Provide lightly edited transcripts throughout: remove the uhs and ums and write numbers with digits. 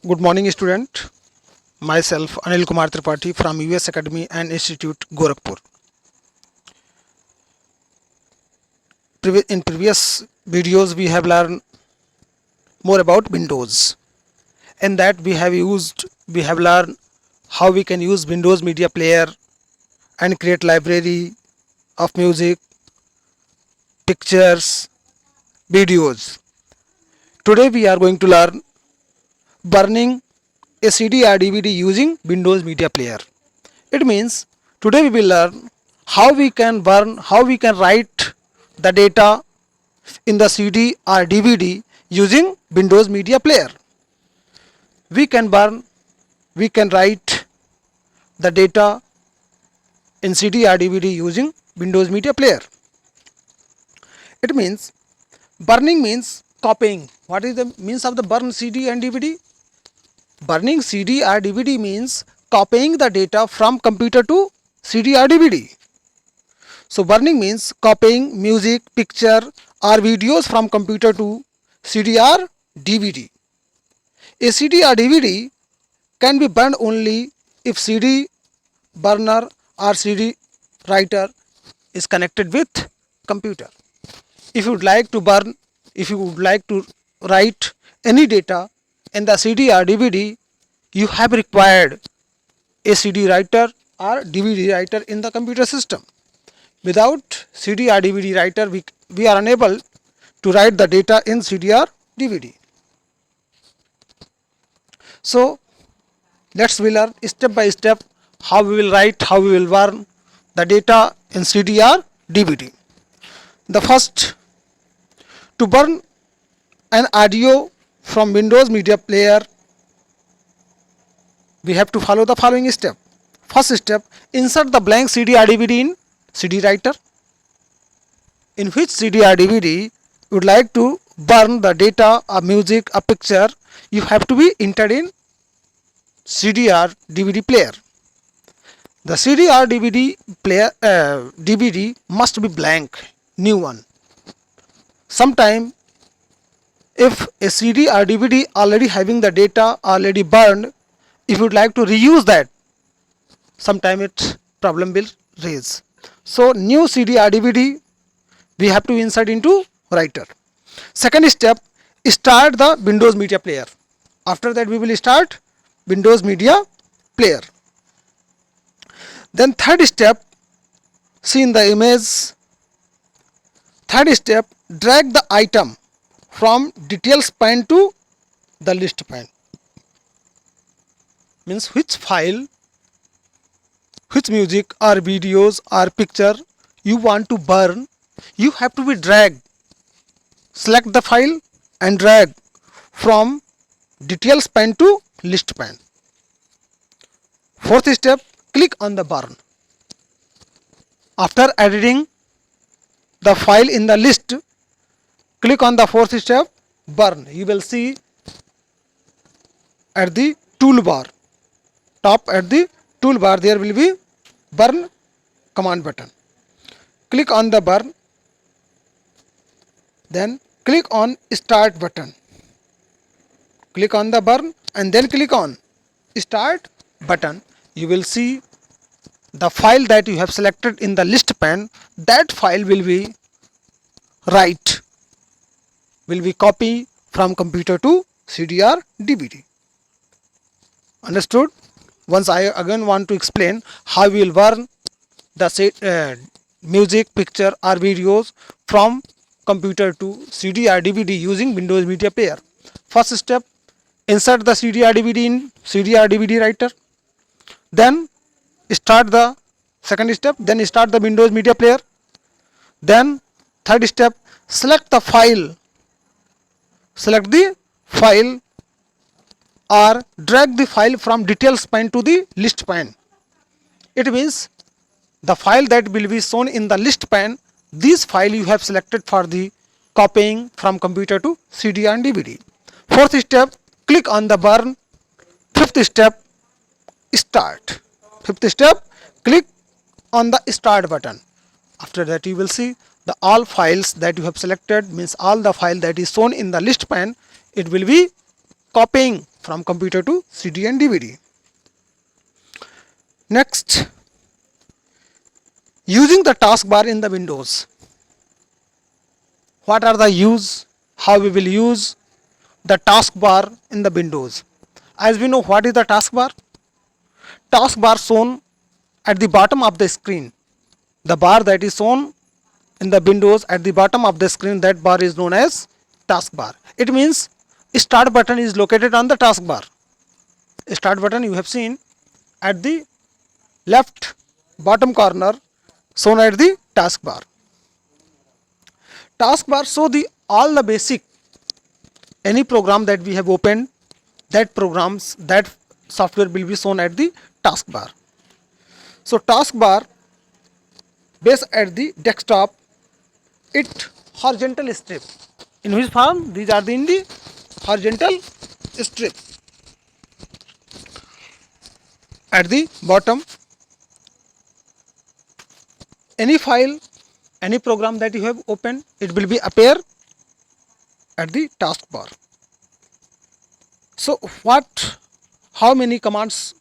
Good morning, student. Myself, Anil Kumar Tripathi from US Academy and Institute, Gorakhpur. In previous videos, we have learned more about Windows. In that, we have learned how we can use Windows Media Player and create library of music, pictures, videos. Today, we are going to learn burning a CD or DVD using Windows Media Player. It means today we will learn how we can burn, how we can write the data in the CD or DVD using Windows Media Player. We can burn, we can write the data in CD or DVD using Windows Media Player. It means burning means copying. What is the means of the burn CD and DVD? Burning CD or DVD means copying the data from computer to CD or DVD. So burning means copying music, picture or videos from computer to CD or DVD. A CD or DVD can be burned only if CD burner or CD writer is connected with computer. If you would like to burn, if you would like to write any data in the CD or DVD, you have required a CD writer or DVD writer in the computer system. Without CD or DVD writer, we are unable to write the data in CD or DVD. So let's we learn step by step how we will write, how we will burn the data in CD or DVD. The first, to burn an audio from Windows Media Player, we have to follow the following step. First step, insert the blank CD or DVD in CD writer. In which CD or DVD you would like to burn the data, a music, a picture, you have to be entered in CD or DVD player. The CD or DVD player DVD must be blank, new one. Sometime if a CD or DVD already having the data already burned, if you would like to reuse that, sometime its problem will raise. So new CD or DVD we have to insert into writer. Second step, start the Windows Media Player. After that we will start Windows Media Player. Then third step, see in the image. Third step, drag the item from details pane to the list pane. Means which file, which music or videos or picture you want to burn, you have to be dragged. Select the file and drag from details pane to list pane. Fourth step, click on the burn. After editing the file in the list, click on the fourth step, burn. You will see at the toolbar, top at the toolbar there will be burn command button. Click on the burn, then click on start button. Click on the burn and then click on start button. You will see the file that you have selected in the list pane. That file will be copy from computer to CD or DVD. Understood? Once I again want to explain how we will burn the music, picture or videos from computer to CD or DVD using Windows Media Player. First step, insert the CD or DVD in CD or DVD writer. Then start the second step, then start the Windows Media Player. Then third step, select the file or drag the file from details pane to the list pane. It means the file that will be shown in the list pane, this file you have selected for the copying from computer to CD and DVD. Fourth step, click on the burn. Fifth step, start. Fifth step, click on the start button. After that you will see the all files that you have selected, means all the file that is shown in the list pane, it will be copying from computer to CD and DVD. Next, using the taskbar in the Windows. What are the use? How we will use the taskbar in the Windows? As we know, what is the taskbar? Taskbar shown at the bottom of the screen. The bar that is shown in the Windows at the bottom of the screen, that bar is known as taskbar. It means start button is located on the taskbar. Start button you have seen at the left bottom corner, shown at the taskbar. Taskbar show the all the basic any program that we have opened, that software will be shown at the taskbar. So taskbar based at the desktop, it horizontal strip. In which form? These are in the horizontal strip. At the bottom, any file, any program that you have opened, it will be appear at the taskbar. So how many commands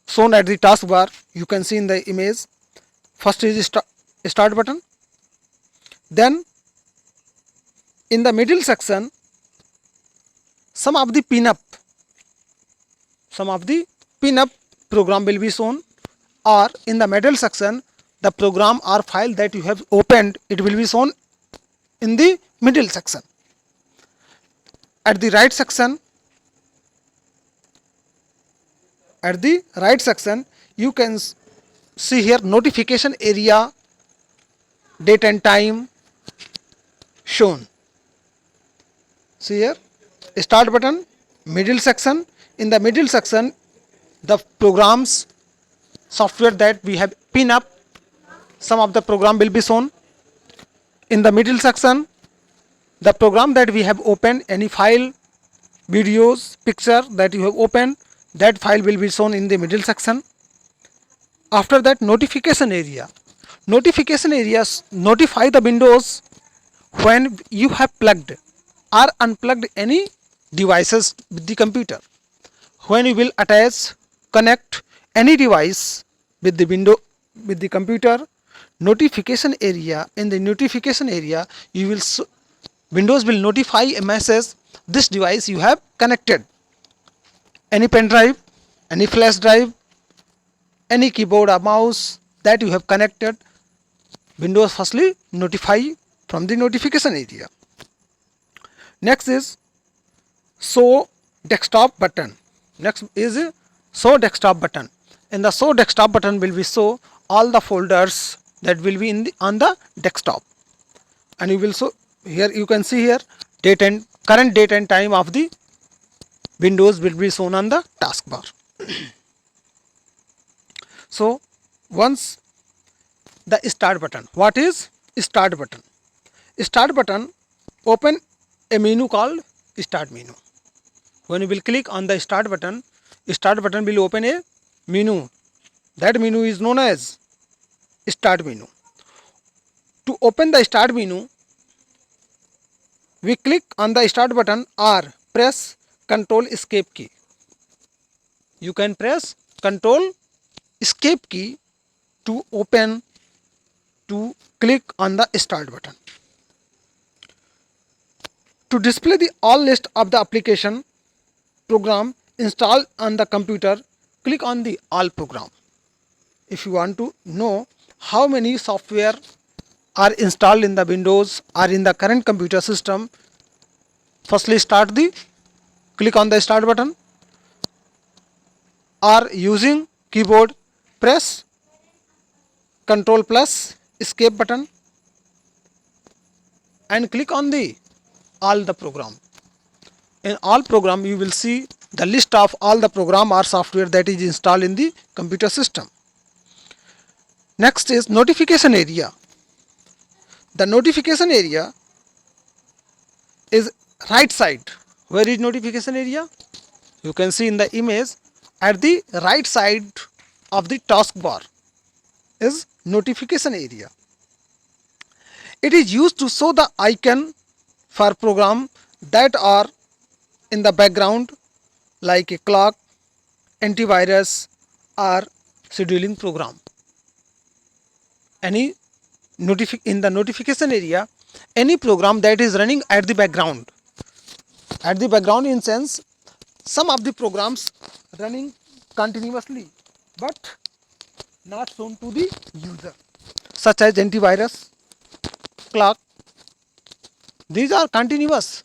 shown at the taskbar? You can see in the image. First is start button. Then in the middle section, some of the pinup program will be shown, or in the middle section the program or file that you have opened, it will be shown in the middle section. At the right section you can see here notification area, date and time shown. See here, start button, middle section. In the middle section, the programs, software that we have pin up, some of the program will be shown. In the middle section, the program that we have opened, any file, videos, picture that you have opened, that file will be shown in the middle section. After that, notification area. Notification areas notify the Windows when you have plugged or unplugged any devices with the computer. When you will connect any device with the computer, notification area, in the notification area Windows will notify a message, this device you have connected. Any pen drive, any flash drive, any keyboard or mouse that you have connected, Windows firstly notify from the notification area. Next is show desktop button. Next is show desktop button. In the show desktop button will be show all the folders that will be on the desktop, and you will show here, you can see here current date and time of the Windows will be shown on the taskbar. So once the start button. What is start button? Start button open a menu called start menu. When you will click on the start button will open a menu. That menu is known as start menu. To open the start menu, we click on the start button or press Ctrl Escape key. You can press Ctrl Escape key to click on the start button. To display the all list of the application program installed on the computer, click on the all program. If you want to know how many software are installed in the Windows or in the current computer system, firstly click on the start button, or using keyboard press Ctrl plus Escape button and click on the all the program. In all program you will see the list of all the program or software that is installed in the computer system. Next is notification area. The notification area is right side. Where is notification area? You can see in the image at the right side of the taskbar is notification area. It is used to show the icon for program that are in the background like a clock, antivirus or scheduling program. Any in the notification area, any program that is running at the background. At the background in sense, some of the programs running continuously but not shown to the user, such as antivirus, clock. These are continuous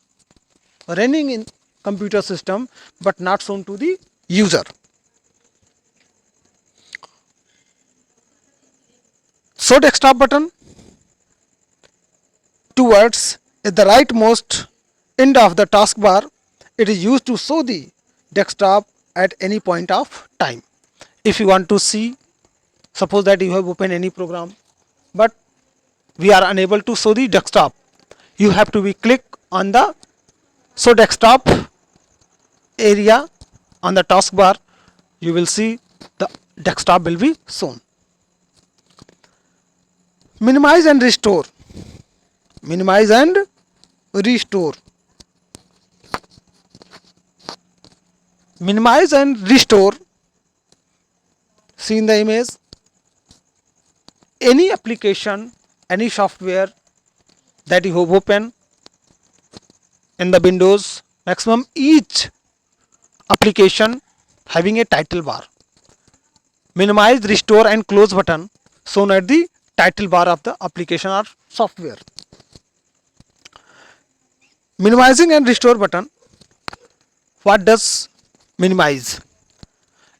running in computer system but not shown to the user. Show desktop button towards at the rightmost end of the taskbar. It is used to show the desktop at any point of time. If you want to see, suppose that you have opened any program but we are unable to show the desktop, you have to be click on the show desktop area on the taskbar. You will see the desktop will be shown. Minimize and restore. Minimize and restore. Minimize and restore. See in the image, any application, any software that you have opened in the Windows, maximum each application having a title bar. Minimize, restore and close button shown at the title bar of the application or software. Minimizing and restore button. What does minimize?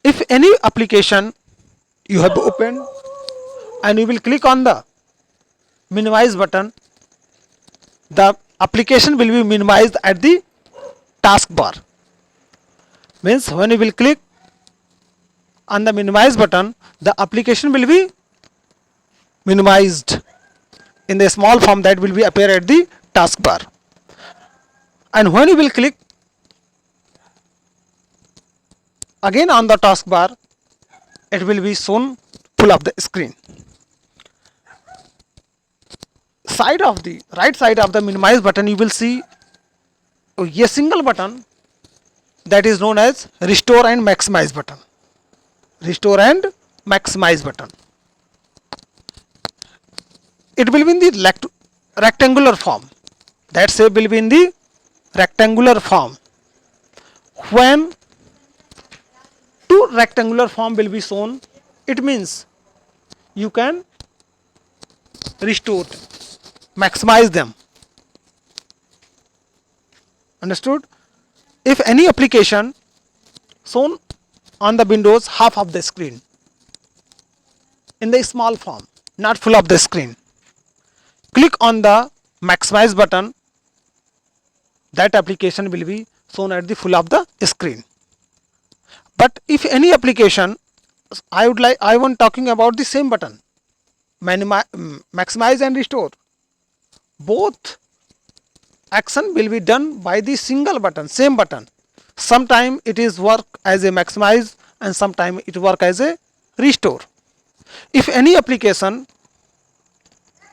If any application you have opened and you will click on the minimize button, the application will be minimized at the taskbar. Means when you will click on the minimize button, the application will be minimized in the small form that will be appear at the taskbar. And when you will click again on the taskbar, it will be shown full of the screen. Side of the right side of the minimize button, you will see a single button that is known as restore and maximize button. Restore and maximize button. It will be in the rectangular form. That shape will be in the rectangular form. When two rectangular form will be shown, it means you can restore them, maximize them. Understood? If any application shown on the Windows half of the screen in the small form, not full of the screen, click on the maximize button, that application will be shown at the full of the screen. But if any application, I want talking about the same button, maximize and restore. Both action will be done by the single button, same button. Sometime it is work as a maximize and sometime it work as a restore. If any application,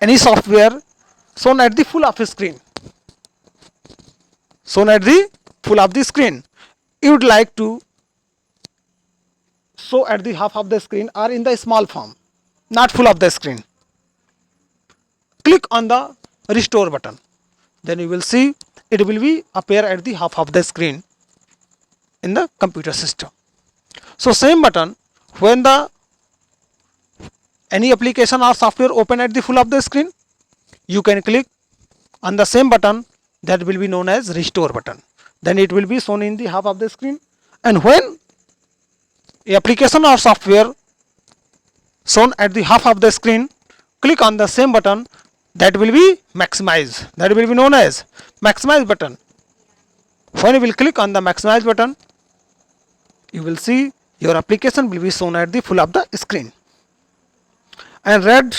any software shown at the full of the screen, shown at the full of the screen, you would like to show at the half of the screen or in the small form, not full of the screen, click on the restore button. Then you will see it will be appear at the half of the screen in the computer system. So same button, when the any application or software open at the full of the screen, you can click on the same button, that will be known as restore button. Then it will be shown in the half of the screen. And when a application or software shown at the half of the screen, click on the same button, that will be maximize, that will be known as maximize button. When you will click on the maximize button, you will see your application will be shown at the full of the screen. And red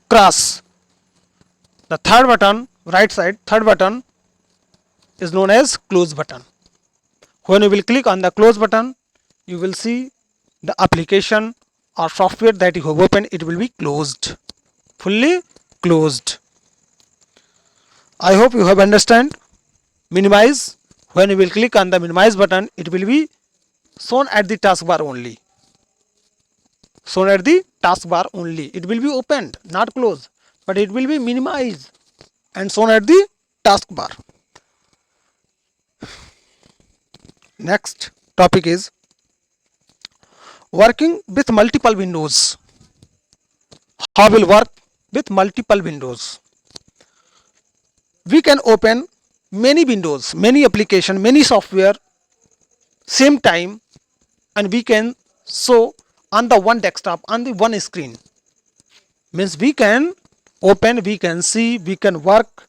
cross, the third button, right side, third button is known as close button. When you will click on the close button, you will see the application or software that you have opened, it will be closed, fully closed. I hope you have understand minimize, When you will click on the minimize button, it will be shown at the taskbar only. Shown at the taskbar only. It will be opened, not closed, but it will be minimized and shown at the taskbar. Next topic is working with multiple windows. How will work with multiple windows? We can open many windows, many application, many software same time, and we can show on the one desktop, on the one screen. Means we can open, we can see, we can work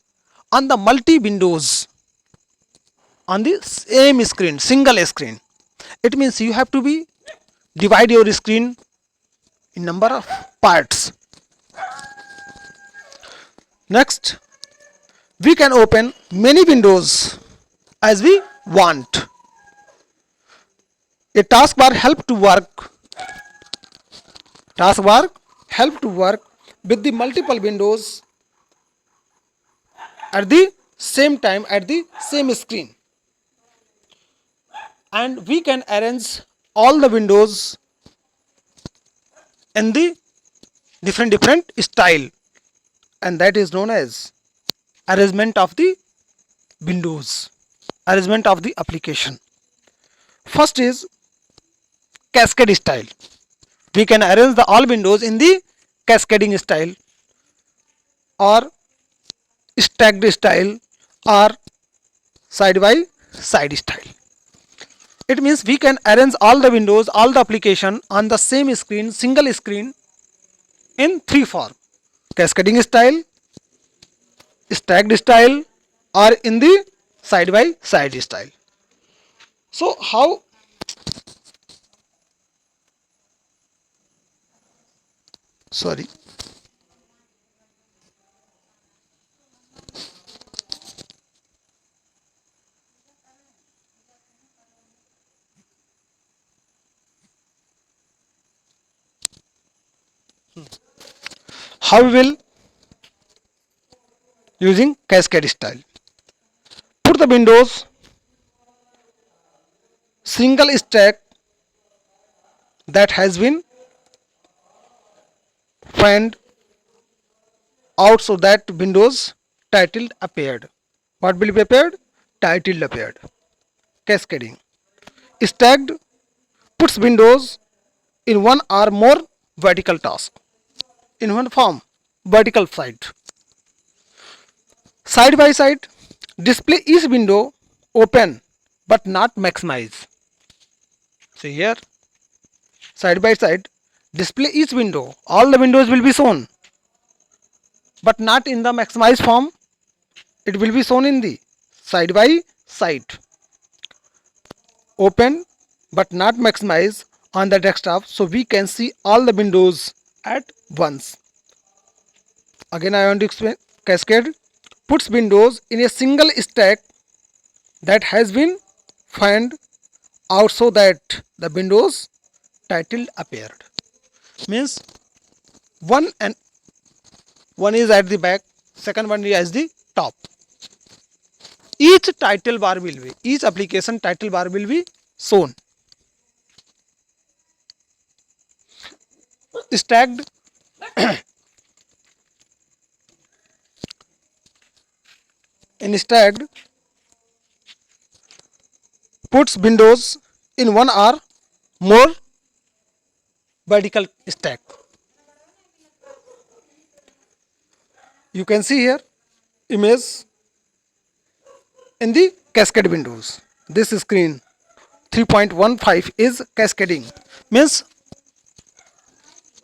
on the multi windows on the same screen, single screen. It means you have to be divide your screen in number of parts. Next, we can open many windows as we want. A taskbar help to work. Taskbar help to work with the multiple windows at the same time at the same screen. And we can arrange all the windows in the different style, and that is known as arrangement of the windows, arrangement of the application. First is cascade style. We can arrange the all windows in the cascading style or stacked style or side by side style. It means we can arrange all the windows, all the application on the same screen, single screen in three form: cascading style, stacked style, or in the side by side style. So how sorry how we will using cascade style? Put the windows single stack that has been found out so that windows titled appeared. What will be appeared? Titled appeared. Cascading. Stacked puts windows in one or more vertical task. In one form, vertical side. Side by side, display each window open but not maximize. See here, side by side, display each window. All the windows will be shown, but not in the maximized form. It will be shown in the side by side. Open but not maximize on the desktop, so we can see all the windows at once. Again, I want to explain. Cascade puts windows in a single stack that has been found out so that the windows titled appeared. Means one is at the back, second one is at the top. Each title bar will be, each application title bar will be shown. Stacked in stacked puts windows in one or more vertical stack. You can see here image in the cascade windows. This screen 3.15 is cascading, means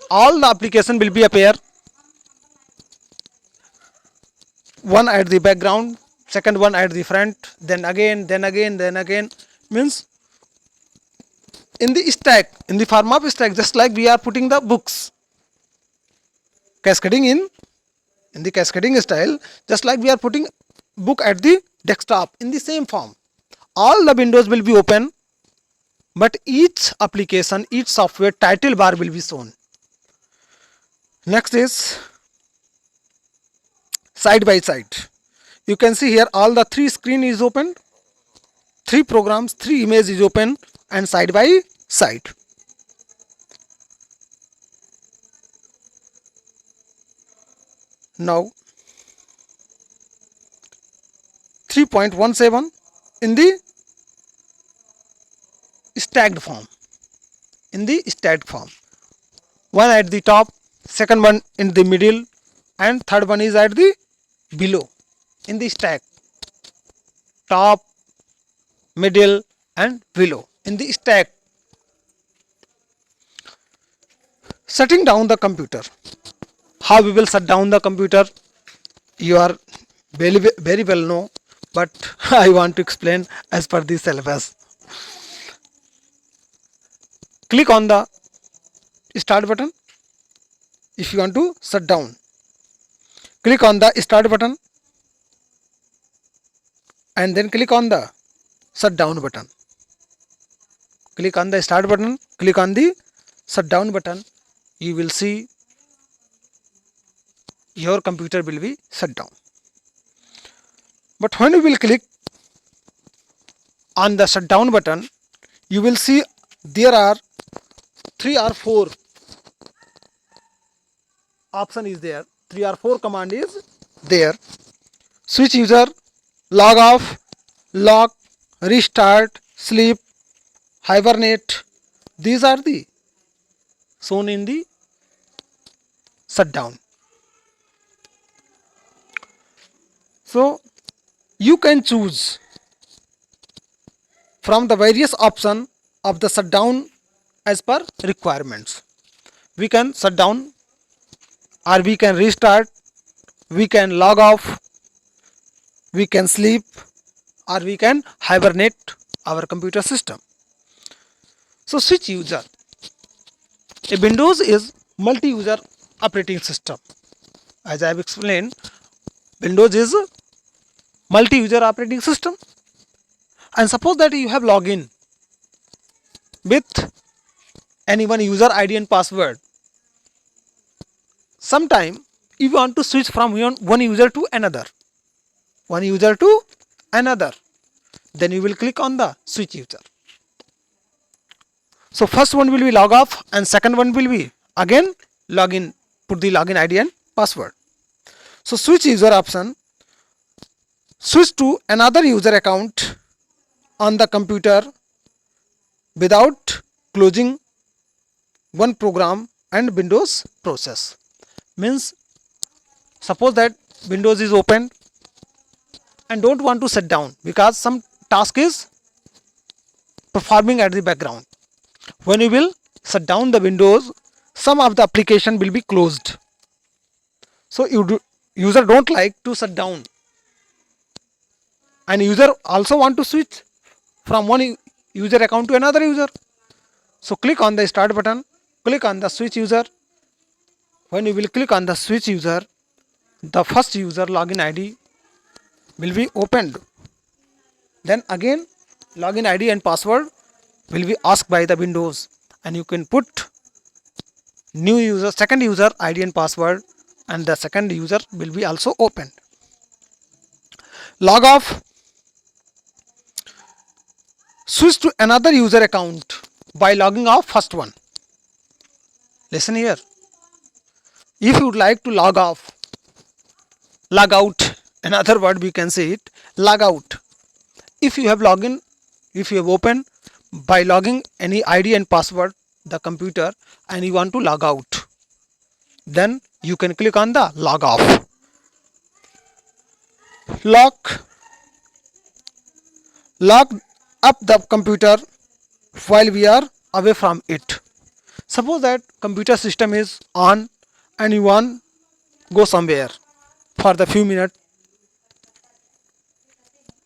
all the application will be appear, one at the background, second one at the front, then again, means in the stack, in the form of stack, just like we are putting the books, cascading in the cascading style, just like we are putting book at the desktop in the same form. All the windows will be open, but each application, each software title bar will be shown. Next is side by side. You can see here all the three screen is open. three programs, three images is open and side by side. Now 3.17 in the stacked form. One at the top, second one in the middle, and third one is at the below in the stack. Top, middle, and below in the stack. Shutting down the computer. How we will shut down the computer? You are very well know, but I want to explain as per the syllabus. Click on the start button if you want to shut down. Click on the start button and then click on the shut down button. Click on the start button, click on the shut down button. You will see your computer will be shut down. But when you will click on the shut down button, you will see there are 3 or 4 option is there. 3 or 4 command is there. Switch user, log off, lock, restart, sleep, hibernate. These are the shown in the shutdown. So you can choose from the various option of the shutdown as per requirements. We can shut down, or we can restart, we can log off, we can sleep, or we can hibernate our computer system. So switch user. A Windows is multi-user operating system. As I have explained, Windows is a multi-user operating system. And suppose that you have login with any one user ID and password. Sometime you want to switch from one user to another. Then you will click on the switch user. So first one will be log off and second one will be again login. Put the login ID and password. So switch user option. Switch to another user account on the computer without closing one program and Windows process. Means suppose that Windows is open and don't want to shut down because some task is performing at the background. When you will shut down the Windows, some of the application will be closed. So user don't like to shut down, and user also want to switch from one user account to another user. So click on the start button, click on the switch user. When you will click on the switch user, the first user login ID will be opened. Then again login ID and password will be asked by the Windows, and you can put new user, second user ID and password, and the second user will be also opened. Log off. Switch to another user account by logging off first one. Listen here. If you would like to log off, log out, another word we can say it, log out. If you have opened by logging any ID and password the computer and you want to log out, then you can click on the log off. Lock up the computer while we are away from it. Suppose that computer system is on and you want go somewhere for the few minutes,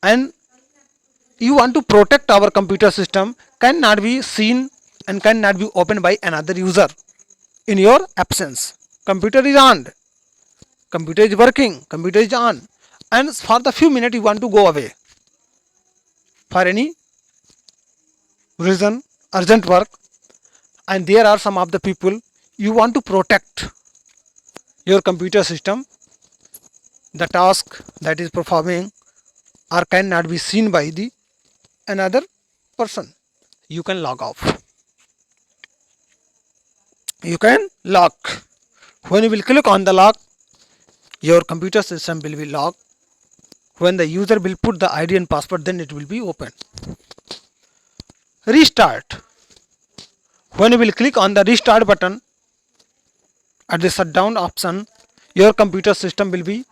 and you want to protect our computer system cannot be seen and cannot be opened by another user in your absence. Computer is on, computer is working, computer is on, and for the few minutes you want to go away for any reason, urgent work, and there are some of the people you want to protect your computer system, the task that is performing or cannot be seen by the another person. You can log off. You can lock. When you will click on the lock, your computer system will be locked. When the user will put the ID and password, then it will be open. Restart. When you will click on the restart button at the shutdown option, your computer system will be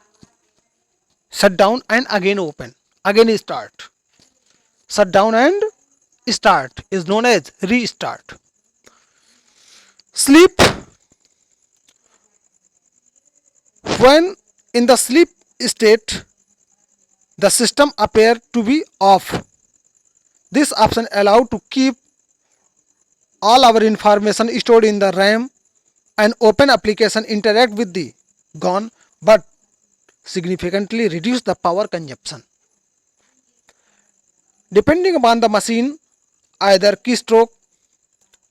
shut down and again open. Again start. Shut down and start is known as restart. Sleep. When in the sleep state, the system appear to be off. This option allow to keep all our information stored in the RAM and open application interact with the gone, but significantly reduce the power consumption. Depending upon the machine, either keystroke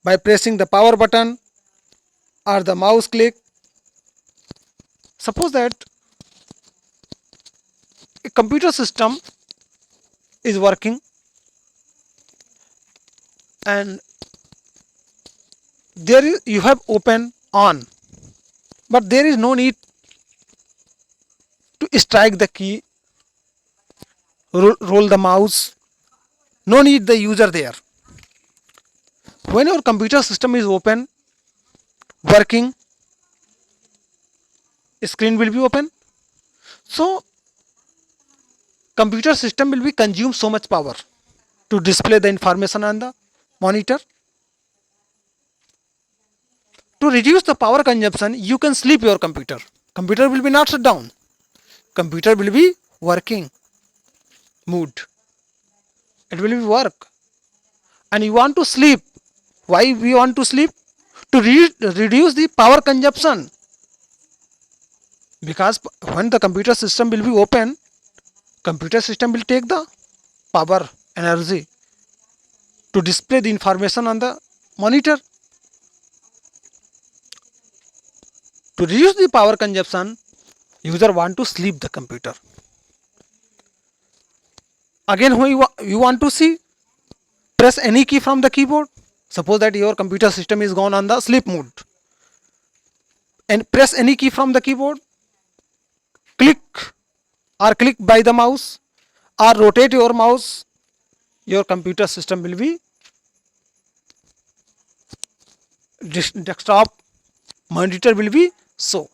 by pressing the power button or the mouse click. Suppose that a computer system is working and there is, you have open on, but there is no need to strike the key, roll the mouse, no need the user there. When your computer system is open, working, screen will be open. So computer system will be consume so much power to display the information on the monitor. To reduce the power consumption, you can sleep your computer. Computer will be not shut down. Computer will be working mood. It will be work. And you want to sleep. Why we want to sleep? To reduce the power consumption. Because when the computer system will be open, computer system will take the power energy to display the information on the monitor. To reduce the power consumption, user want to sleep the computer. Again, when you want to see, press any key from the keyboard. Suppose that your computer system is gone on the sleep mode, and press any key from the keyboard, click by the mouse or rotate your mouse, your computer system will be desktop monitor will be so,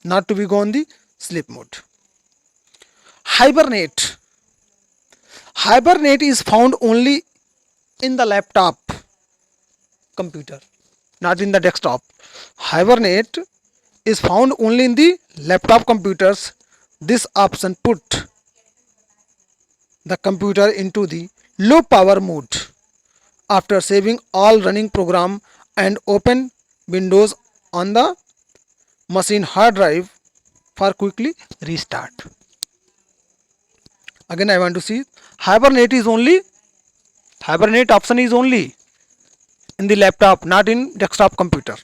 not to be go on the sleep mode. Hibernate. Hibernate is found only in the laptop computer, not in the desktop. Hibernate is found only in the laptop computers. This option put the computer into the low power mode after saving all running program and open Windows on the machine hard drive for quickly restart. Again I want to see, Hibernate option is only in the laptop, not in desktop computer.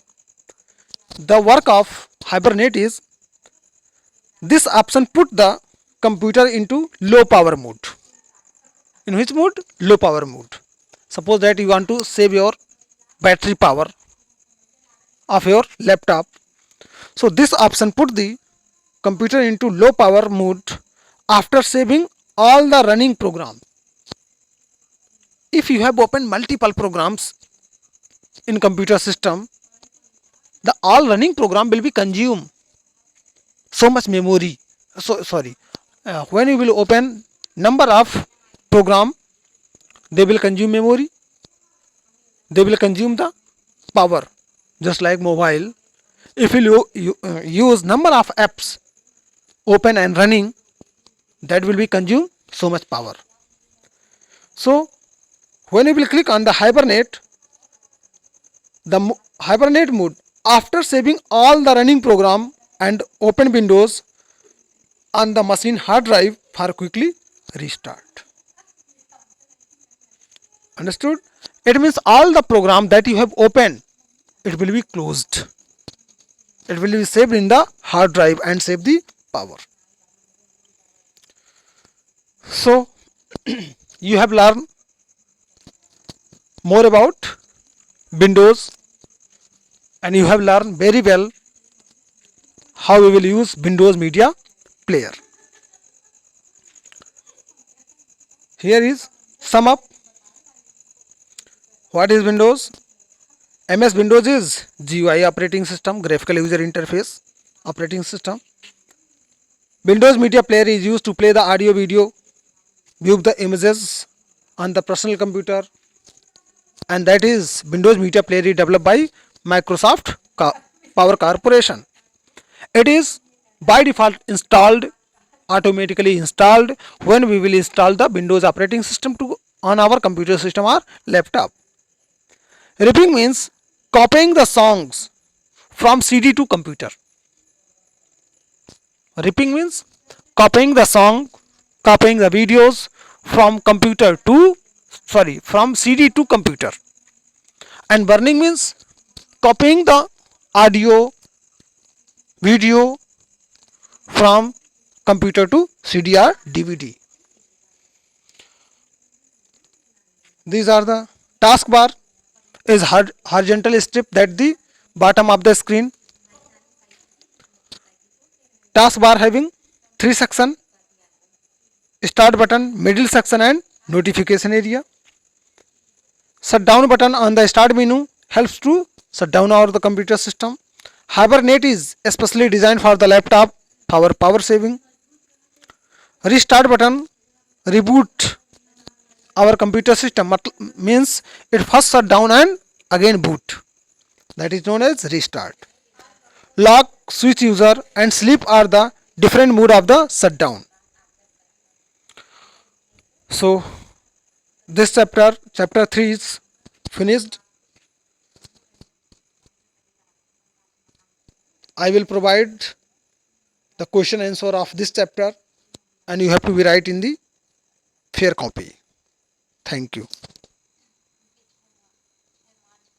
The work of Hibernate is, this option put the computer into low power mode. In which mode? Low power mode. Suppose that you want to save your battery power of your laptop. So this option put the computer into low power mode after saving all the running program. If you have opened multiple programs in computer system, the all running program will be consume so much memory. When you will open number of program, they will consume memory, they will consume the power. Just like mobile, if you use number of apps open and running, that will be consume so much power. So when you will click on the Hibernate, the Hibernate mode after saving all the running program and open Windows on the machine hard drive for quickly restart. Understood? It means all the program that you have opened, it will be closed. It will be saved in the hard drive and save the power. So you have learned more about Windows, and you have learned very well how we will use Windows Media Player. Here is sum up. What is Windows? MS Windows is GUI operating system, graphical user interface operating system. Windows Media Player is used to play the audio, video, view the images on the personal computer, and that is Windows Media Player is developed by Microsoft Power Corporation. It is by default installed, automatically installed when we will install the Windows operating system to on our computer system or laptop. Ripping means copying the songs from CD to computer. Ripping means copying the song, copying the videos from from CD to computer. And burning means copying the audio, video from computer to CD or DVD. These are the taskbar is horizontal strip at the bottom of the screen. Taskbar having three sections: start button, middle section and notification area. Shutdown button on the start menu helps to shut down our the computer system. Hibernate is especially designed for the laptop for power saving. Restart button reboot our computer system, means it first shut down and again boot. That is known as restart. Lock, switch user and sleep are the different mode of the shutdown. So this chapter 3 is finished. I will provide the question answer of this chapter, and you have to be write in the fair copy. Thank you.